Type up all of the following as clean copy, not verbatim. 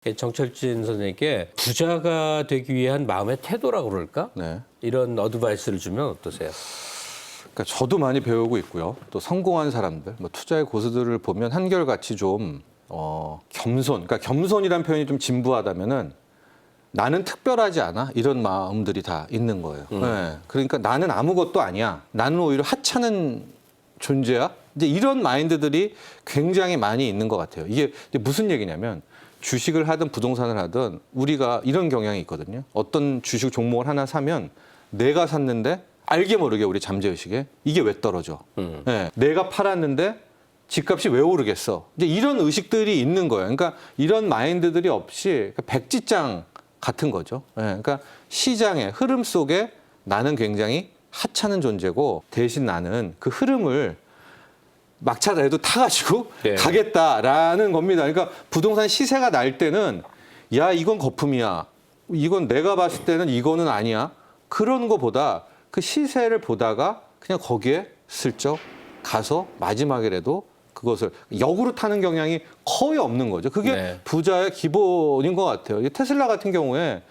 정철진 선생님께 부자가 되기 위한 마음의 태도라고 그럴까? 네. 이런 어드바이스를 주면 어떠세요? 그러니까 저도 많이 배우고 있고요. 또 성공한 사람들, 뭐 투자의 고수들을 보면 한결같이 좀 겸손. 그러니까 겸손이란 표현이 좀 진부하다면은 나는 특별하지 않아 이런 마음들이 다 있는 거예요. 네. 그러니까 나는 아무것도 아니야. 나는 오히려 하찮은 존재야. 이제 이런 마인드들이 굉장히 많이 있는 것 같아요. 이게 무슨 얘기냐면 주식을 하든 부동산을 하든 우리가 이런 경향이 있거든요. 어떤 주식 종목을 하나 사면 내가 샀는데 알게 모르게 우리 잠재의식에 이게 왜 떨어져? 네, 내가 팔았는데 집값이 왜 오르겠어? 이제 이런 의식들이 있는 거예요. 그러니까 이런 마인드들이 없이 백지장 같은 거죠. 네, 그러니까 시장의 흐름 속에 나는 굉장히 하찮은 존재고 대신 나는 그 흐름을 막차라도 타가지고 네. 가겠다라는 겁니다. 그러니까 부동산 시세가 날 때는 야 이건 거품이야. 이건 내가 봤을 때는 이거는 아니야. 그런 거보다 그 시세를 보다가 그냥 거기에 슬쩍 가서 마지막이라도 그것을 역으로 타는 경향이 거의 없는 거죠. 그게 네. 부자의 기본인 것 같아요. 테슬라 같은 경우에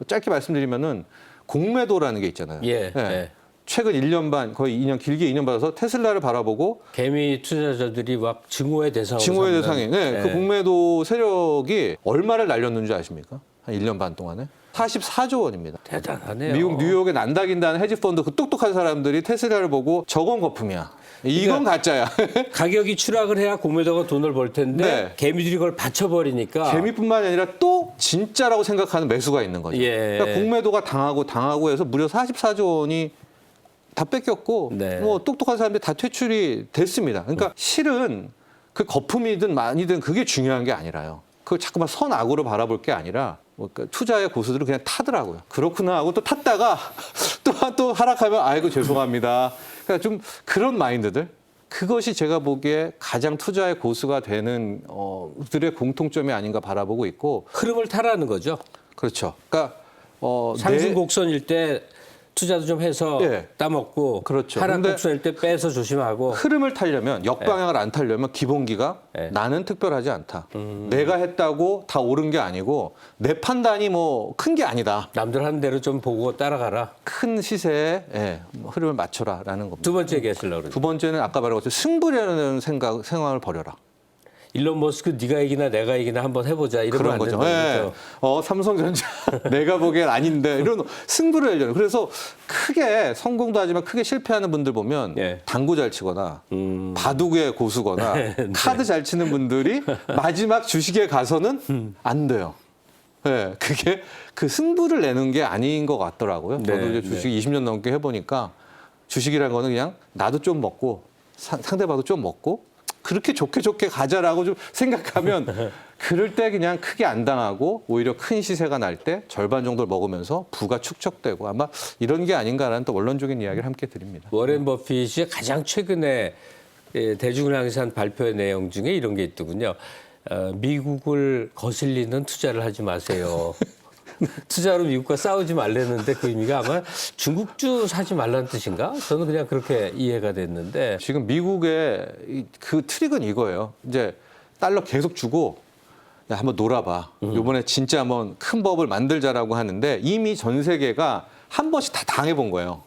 짧게 말씀드리면은 공매도라는 게 있잖아요. 예. 예. 예. 최근 1년 반, 거의 2년, 길게 2년 받아서 테슬라를 바라보고 개미 투자자들이 막 증오의 대상으로 증오의 삼는. 대상이. 네, 예. 그 공매도 세력이 얼마를 날렸는지 아십니까? 한 1년 반 동안에? 44조 원입니다. 대단하네요. 미국 뉴욕에 난다긴다는 헤지펀드 그 똑똑한 사람들이 테슬라를 보고 저건 거품이야. 이건 가짜야. 가격이 추락을 해야 공매도가 돈을 벌 텐데 네. 개미들이 그걸 받쳐버리니까. 개미뿐만이 아니라 또 진짜라고 생각하는 매수가 있는 거죠. 예. 그러니까 공매도가 당하고 해서 무려 44조 원이 다 뺏겼고 네. 뭐 똑똑한 사람들이 다 퇴출이 됐습니다. 그러니까 실은 그 거품이든 많이든 그게 중요한 게 아니라요. 그걸 자꾸만 선악으로 바라볼 게 아니라 뭐 그러니까 투자의 고수들은 그냥 타더라고요. 그렇구나 하고 또 탔다가 또 하락하면 아이고 죄송합니다. 그러니까 좀 그런 마인드들. 그것이 제가 보기에 가장 투자의 고수가 되는 들의 공통점이 아닌가 바라보고 있고. 흐름을 타라는 거죠. 그렇죠. 그러니까 상승 곡선일 때 투자도 좀 해서 예. 따먹고 그렇죠. 하락 근데 곡선일 때 빼서 조심하고. 흐름을 타려면 역방향을 안 타려면 기본기가 네. 나는 특별하지 않다. 내가 했다고 다 옳은 게 아니고 내 판단이 뭐 큰 게 아니다. 남들 하는 대로 좀 보고 따라가라. 큰 시세에 흐름을 맞춰라라는 겁니다. 두 번째 얘기하시려고 그러죠. 두 번째는 아까 말한 것처럼 승부라는 생각을 버려라. 일론 머스크 네가 이기나 내가 이기나 한번 해보자 이러면 그런 안 거죠. 된다는 거죠. 삼성전자 내가 보기엔 아닌데 이런 승부를 내려요. 그래서 크게 성공도 하지만 크게 실패하는 분들 보면 예. 당구 잘 치거나 바둑의 고수거나 네. 카드 잘 치는 분들이 마지막 주식에 가서는 안 돼요. 네, 그게 그 승부를 내는 게 아닌 것 같더라고요. 저도 네, 이제 주식 20년 넘게 해보니까 주식이라는 거는 그냥 나도 좀 먹고 상대방도 좀 먹고 그렇게 좋게 가자라고 좀 생각하면 그럴 때 그냥 크게 안 당하고 오히려 큰 시세가 날 때 절반 정도를 먹으면서 부가 축적되고 아마 이런 게 아닌가라는 또 원론적인 이야기를 함께 드립니다. 워렌 버핏이 가장 최근에 대중을 향해서 한 발표의 내용 중에 이런 게 있더군요. 미국을 거슬리는 투자를 하지 마세요. 투자로 미국과 싸우지 말라는데 그 의미가 아마 중국주 사지 말라는 뜻인가? 저는 그냥 그렇게 이해가 됐는데. 지금 미국의 그 트릭은 이거예요. 이제 달러 계속 주고 야, 한번 놀아봐. 이번에 진짜 한번 큰 법을 만들자라고 하는데 이미 전 세계가 한 번씩 다 당해본 거예요.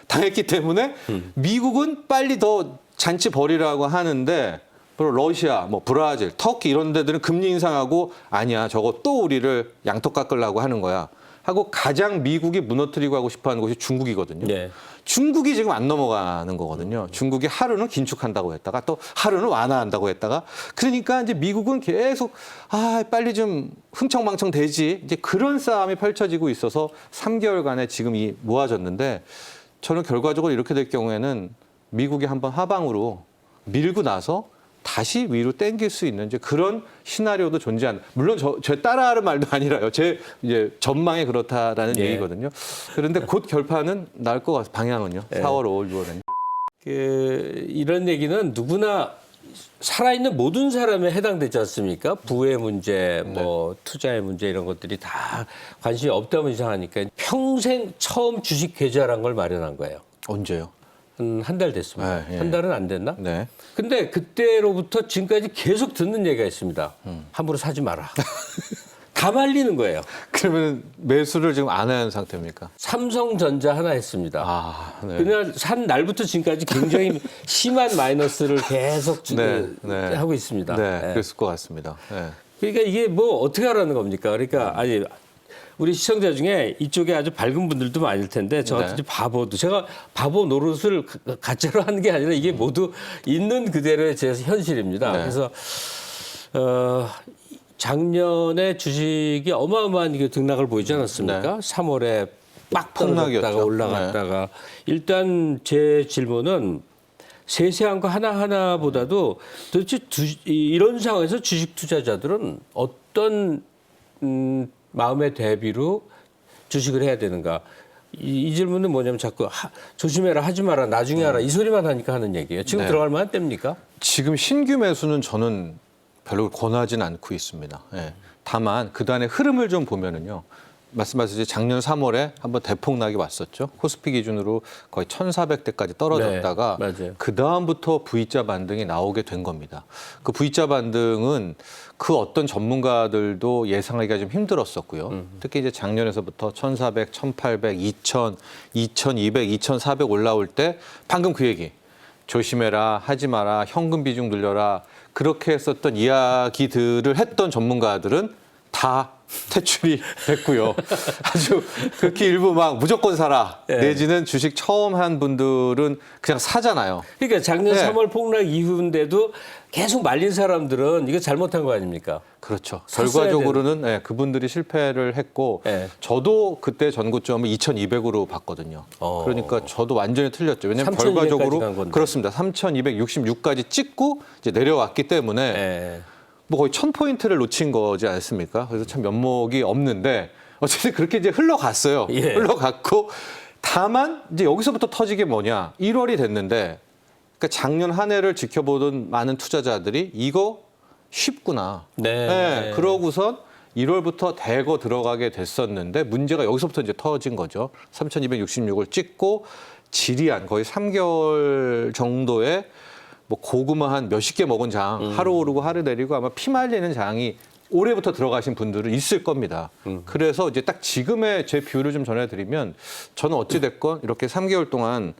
당했기 때문에 미국은 빨리 더 잔치 벌이라고 하는데 러시아, 뭐 브라질, 터키 이런 데들은 금리 인상하고 아니야 저거 또 우리를 양턱 깎으려고 하는 거야 하고 가장 미국이 무너뜨리고 하고 싶어하는 곳이 중국이거든요. 네. 중국이 지금 안 넘어가는 거거든요. 중국이 하루는 긴축한다고 했다가 또 하루는 완화한다고 했다가 그러니까 이제 미국은 계속 빨리 좀 흥청망청 되지 이제 그런 싸움이 펼쳐지고 있어서 3개월간에 지금 이 모아졌는데 저는 결과적으로 이렇게 될 경우에는 미국이 한번 하방으로 밀고 나서 다시 위로 땡길 수 있는 이제 그런 시나리오도 존재한다. 물론 제 따라하는 말도 아니라요. 제 이제 전망이 그렇다라는 예. 얘기거든요. 그런데 곧 결판은 날 것 같아요. 방향은요. 예. 4월, 5월, 6월에. 이런 얘기는 누구나 살아있는 모든 사람에 해당되지 않습니까? 부의 문제, 뭐 투자의 문제 이런 것들이 다 관심이 없다면 이상하니까 평생 처음 주식 계좌란 걸 마련한 거예요. 언제요? 한 달 됐습니다. 네, 예. 한 달은 안 됐나? 네. 근데 그때로부터 지금까지 계속 듣는 얘기가 있습니다. 함부로 사지 마라. 다 말리는 거예요. 그러면 매수를 지금 안 한 상태입니까? 삼성전자 하나 했습니다. 아, 네. 그냥 산 날부터 지금까지 굉장히 심한 마이너스를 계속 하고 있습니다. 네, 네. 그랬을 것 같습니다. 네. 그러니까 이게 뭐 어떻게 하라는 겁니까? 그러니까 아니 우리 시청자 중에 이쪽에 아주 밝은 분들도 많을 텐데 저 같은 바보도 제가 바보 노릇을 가짜로 하는 게 아니라 이게 모두 있는 그대로의 제 현실입니다. 네. 그래서 작년에 주식이 어마어마한 이게 등락을 보이지 않았습니까? 3월에 빡 떨어졌다가 폭락이었죠. 올라갔다가 일단 제 질문은 세세한 거 하나하나보다도 도대체 이런 상황에서 주식 투자자들은 어떤 마음의 대비로 주식을 해야 되는가? 이 질문은 뭐냐면 자꾸 조심해라, 하지 마라, 나중에 하라 이 소리만 하니까 하는 얘기예요. 지금 네. 들어갈 만한 때입니까? 지금 신규 매수는 저는 별로 권하진 않고 있습니다. 예. 다만 그동안의 흐름을 좀 보면은요. 말씀하셨듯이 작년 3월에 한번 대폭락이 왔었죠. 코스피 기준으로 거의 1,400대까지 떨어졌다가 네, 그 다음부터 V자 반등이 나오게 된 겁니다. 그 V자 반등은 그 어떤 전문가들도 예상하기가 좀 힘들었었고요. 특히 이제 작년에서부터 1,400, 1,800, 2,000, 2,200, 2,400 올라올 때 방금 그 얘기. 조심해라, 하지 마라, 현금 비중 늘려라. 그렇게 했었던 이야기들을 했던 전문가들은 다 퇴출이 됐고요. 아주 그렇게 일부 막 무조건 사라. 네. 내지는 주식 처음 한 분들은 그냥 사잖아요. 그러니까 작년 네. 3월 폭락 이후인데도 계속 말린 사람들은 이거 잘못한 거 아닙니까? 그렇죠. 샀어야 결과적으로는 네, 그분들이 실패를 했고 네. 저도 그때 전고점을 2,200으로 봤거든요. 그러니까 저도 완전히 틀렸죠. 왜냐하면 3,200 까지 결과적으로 간 건데. 그렇습니다. 3,266까지 찍고 이제 내려왔기 때문에 네. 뭐 거의 1,000포인트를 놓친 거지 않습니까? 그래서 참 면목이 없는데 어쨌든 그렇게 이제 흘러갔어요. 예. 흘러갔고 다만 이제 여기서부터 터지게 뭐냐? 1월이 됐는데 그러니까 작년 한 해를 지켜보던 많은 투자자들이 이거 쉽구나. 네. 그러고선 1월부터 대거 들어가게 됐었는데 문제가 여기서부터 이제 터진 거죠. 3,266을 찍고 지리한 거의 3개월 정도의 뭐 고구마 한 몇십 개 먹은 장 하루 오르고 하루 내리고 아마 피 말리는 장이 올해부터 들어가신 분들은 있을 겁니다. 그래서 이제 딱 지금의 제 뷰를 좀 전해드리면 저는 어찌 됐건 이렇게 3개월 동안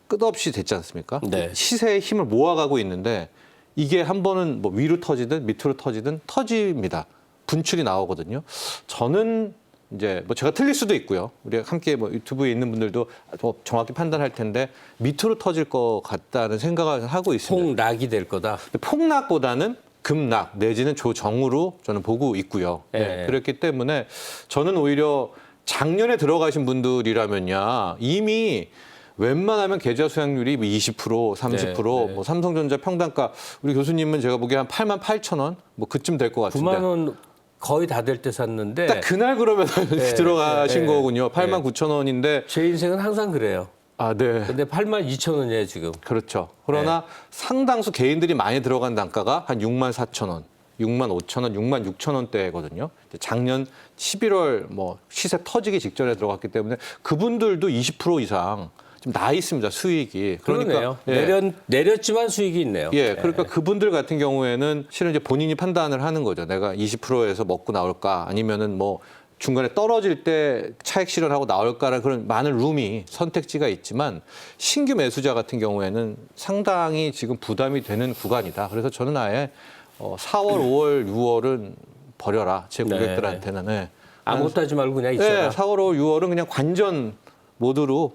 끝없이 됐지 않습니까? 네. 시세의 힘을 모아가고 있는데 이게 한 번은 뭐 위로 터지든 밑으로 터지든 터집니다. 분출이 나오거든요. 저는 이제 뭐 제가 틀릴 수도 있고요. 우리 함께 뭐 유튜브에 있는 분들도 더 정확히 판단할 텐데 밑으로 터질 것 같다는 생각을 하고 있습니다. 폭락이 될 거다. 근데 폭락보다는 급락 내지는 조정으로 저는 보고 있고요. 네. 그렇기 때문에 저는 오히려 작년에 들어가신 분들이라면야 이미 웬만하면 계좌 수익률이 20%, 30%, 네. 뭐 삼성전자 평단가 우리 교수님은 제가 보기에 한 88,000원 뭐 그쯤 될 것 같은데. 9만 원 거의 다 될 때 샀는데 딱 그날 그러면 들어가신 네. 거군요. 89,000원인데. 제 인생은 항상 그래요. 아, 네. 근데 82,000원이에요 지금. 그렇죠. 그러나 상당수 개인들이 많이 들어간 단가가 한 64,000원, 65,000원, 66,000원대거든요. 작년 11월 뭐 시세 터지기 직전에 들어갔기 때문에 그분들도 20% 이상 좀 나 있습니다. 수익이. 그러네요. 예. 내렸지만 수익이 있네요. 예, 그러니까 그분들 같은 경우에는 실은 이제 본인이 판단을 하는 거죠. 내가 20%에서 먹고 나올까 아니면은 뭐 중간에 떨어질 때 차익 실현하고 나올까라는 그런 많은 룸이 선택지가 있지만 신규 매수자 같은 경우에는 상당히 지금 부담이 되는 구간이다. 그래서 저는 아예 4월, 5월, 6월은 버려라. 제 고객들한테는. 네. 아무것도 하지 말고 그냥 있어라. 네, 4월, 5월, 6월은 그냥 관전 모드로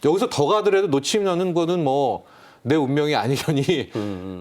여기서 더 가더라도 놓치는 거는 뭐 내 운명이 아니려니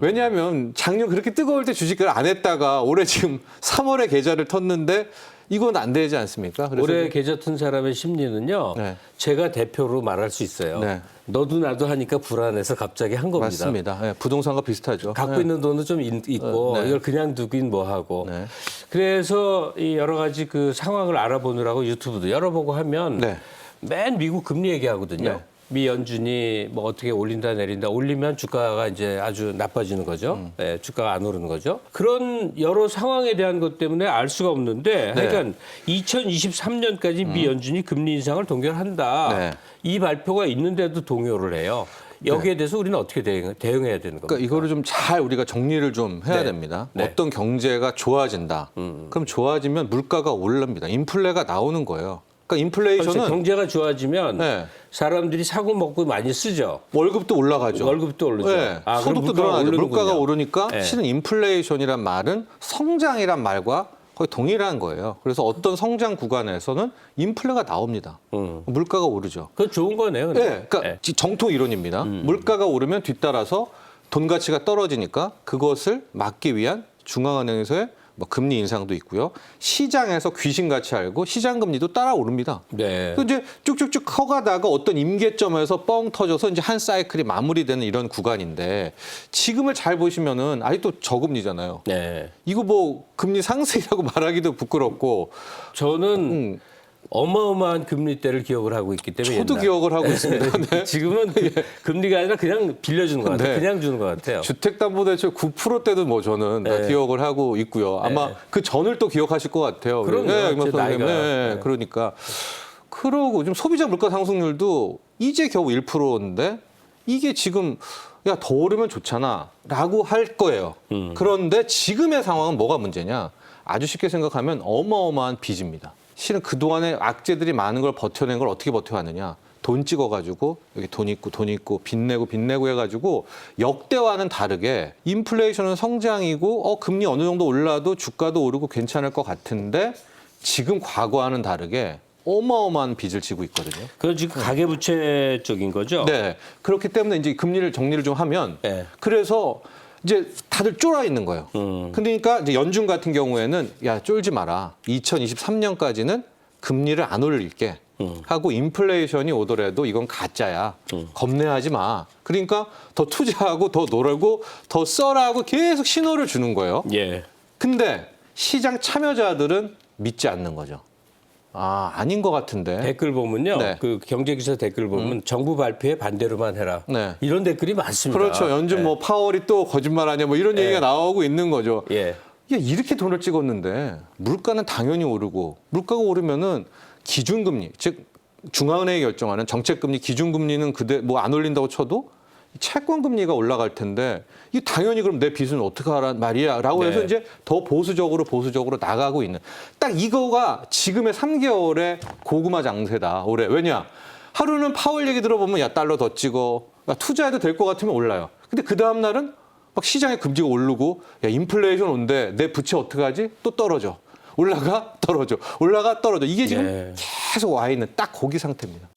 왜냐하면 작년 그렇게 뜨거울 때 주식을 안 했다가 올해 지금 3월에 계좌를 텄는데 이건 안 되지 않습니까? 그래서 올해 계좌 튼 사람의 심리는요. 네. 제가 대표로 말할 수 있어요. 네. 너도 나도 하니까 불안해서 갑자기 한 겁니다. 맞습니다. 네, 부동산과 비슷하죠. 갖고 있는 돈은 좀 있고 네. 이걸 그냥 두긴 뭐하고. 네. 그래서 이 여러 가지 그 상황을 알아보느라고 유튜브도 열어보고 하면 네. 맨 미국 금리 얘기하거든요. 네. 미 연준이 뭐 어떻게 올린다 내린다 올리면 주가가 이제 아주 나빠지는 거죠. 네, 주가가 안 오르는 거죠. 그런 여러 상황에 대한 것 때문에 알 수가 없는데 하여간 2023년까지 미 연준이 금리 인상을 동결한다. 네. 이 발표가 있는데도 동요를 해요. 여기에 대해서 우리는 어떻게 대응해야 되는 겁니까? 그러니까 이거를 좀 잘 우리가 정리를 좀 해야 네. 됩니다. 네. 어떤 경제가 좋아진다. 그럼 좋아지면 물가가 오릅니다. 인플레가 나오는 거예요. 그러니까 인플레이션은 그렇죠. 경제가 좋아지면 네. 사람들이 사고 먹고 많이 쓰죠. 월급도 올라가죠. 월급도 오르죠. 네. 아, 그럼 소득도 물가가 늘어나죠. 오르는군요. 물가가 오르니까 네. 실은 인플레이션이란 말은 성장이란 말과 거의 동일한 거예요. 그래서 어떤 성장 구간에서는 인플레가 나옵니다. 물가가 오르죠. 그건 좋은 거네요. 근데. 네, 그러니까 정통 이론입니다. 물가가 오르면 뒤따라서 돈 가치가 떨어지니까 그것을 막기 위한 중앙은행에서의 뭐 금리 인상도 있고요. 시장에서 귀신같이 알고 시장 금리도 따라 오릅니다. 네. 그 이제 쭉쭉쭉 커가다가 어떤 임계점에서 뻥 터져서 이제 한 사이클이 마무리되는 이런 구간인데 지금을 잘 보시면은 아직도 저금리잖아요. 네. 이거 뭐 금리 상승이라고 말하기도 부끄럽고 저는 어마어마한 금리 때를 기억을 하고 있기 때문에 저도 옛날. 기억을 하고 있습니다. 네. 지금은 금리가 아니라 그냥 빌려주는 것 같아요. 네. 그냥 주는 것 같아요. 주택담보대출 9%대도 뭐 저는 다 네. 기억을 하고 있고요. 아마 네. 그 전을 또 기억하실 것 같아요. 그럼요. 네, 제 김학수 선생님. 나이가. 네, 네. 그러니까 그러고 지금 소비자 물가 상승률도 이제 겨우 1%인데 이게 지금 야 더 오르면 좋잖아라고 할 거예요. 그런데 지금의 상황은 뭐가 문제냐? 아주 쉽게 생각하면 어마어마한 빚입니다. 실은 그동안에 악재들이 많은 걸 버텨낸 걸 어떻게 버텨왔느냐. 돈 찍어가지고 여기 돈 있고 빚 내고 해가지고 역대와는 다르게 인플레이션은 성장이고 금리 어느 정도 올라도 주가도 오르고 괜찮을 것 같은데 지금 과거와는 다르게 어마어마한 빚을 지고 있거든요. 그건 지금 가계부채 쪽인 거죠? 네. 그렇기 때문에 이제 금리를 정리를 좀 하면 네. 그래서 이제 다들 쫄아 있는 거예요. 그러니까 이제 연준 같은 경우에는 야 쫄지 마라. 2023년까지는 금리를 안 올릴게 하고 인플레이션이 오더라도 이건 가짜야. 겁내하지 마. 그러니까 더 투자하고 더 놀고 더 써라고 계속 신호를 주는 거예요. 예. 근데 시장 참여자들은 믿지 않는 거죠. 아닌 것 같은데. 댓글 보면요. 네. 그 경제기사 댓글 보면 정부 발표에 반대로만 해라. 네. 이런 댓글이 많습니다. 그렇죠. 연준 뭐 파월이 또 거짓말하냐 뭐 이런 얘기가 나오고 있는 거죠. 예. 야, 이렇게 돈을 찍었는데 물가는 당연히 오르고 물가가 오르면은 기준금리 즉 중앙은행이 결정하는 정책금리 기준금리는 그대 뭐 안 올린다고 쳐도 채권금리가 올라갈 텐데 이 당연히 그럼 내 빚은 어떻게 하란 말이야라고 해서 네. 이제 더 보수적으로 나가고 있는 딱 이거가 지금의 3개월의 고구마 장세다 올해. 왜냐 하루는 파월 얘기 들어보면 야 달러 더 찍어 야, 투자해도 될 것 같으면 올라요. 근데 그 다음 날은 막 시장의 금리가 오르고 야 인플레이션 온대 내 부채 어떡하지? 또 떨어져. 올라가 떨어져. 올라가 떨어져. 이게 지금 네. 계속 와 있는 딱 거기 상태입니다.